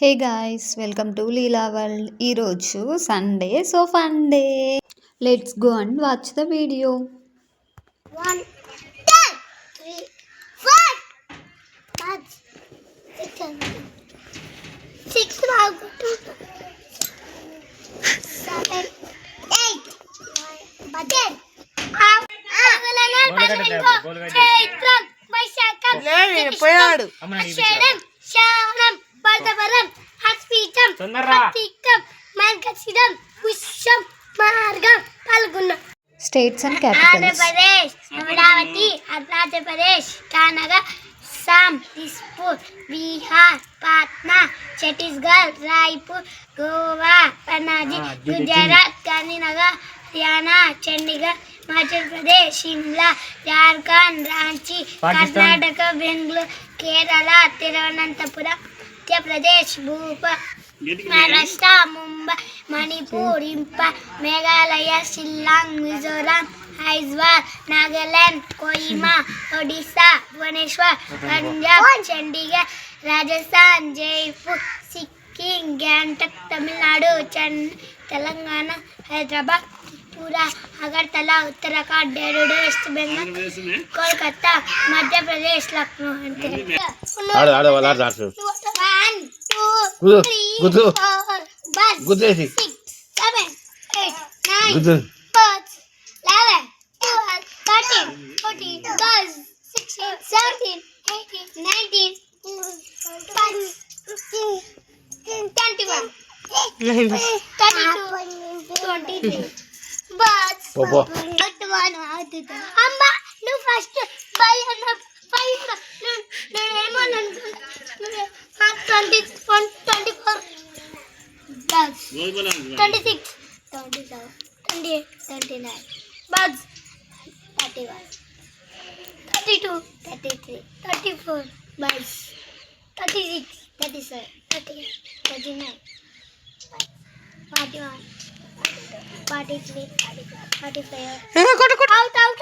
Hey guys, welcome to Leela world. ఈరోజు Sunday, so fun day. Let's go and watch the video. 1 2 3 4 5 6 7 8 button చైత్రం వైశాఖం పోయాడు ఆషాఢం శ్రావణం భాద్రపదం ఆశ్వీజం కార్తీకం మార్గశిరం పుష్యం మార్గం పాల్గొనం. States and capitals. Andhra Pradesh Amaravati, Arunachal Pradesh Itanagar, Assam Dispur, Bihar Patna, Chhattisgarh Raipur, Goa Panaji, Gujarat Gandhinagar, Haryana Chandigarh, Himachal Pradesh Shimla, Jharkhand Ranchi, Karnataka Bengaluru, Kerala Thiruvananthapuram, Madhya Pradesh Bhopal, Maharashtra Mumbai, Manipur Imphal, Meghalaya Shillong, Mizoram Aizawl, Nagaland Kohima, Odisha Bhubaneswar, Punjab Chandigarh, Rajasthan Jaipur, Sikkim గ్యాంటక్, Tamil Nadu Telangana Hyderabad, Tripura Agartala, Uttarakhand Dehradun, west Bengal Kolkata, Madhya Pradesh Lucknow. అంతే. 1 2 3 4 5 6 7 8 9 10 11 12 13 14 16 17 18 19 20 21 22 23 బస్ అమ్మా నువ్వు ఫస్ట్ బై అన్న 5 నేనేమో 24 బస్ 26 27 28 29 బస్ 31 32 33 34 బస్ 36 37 38 39 41 43 44 45 out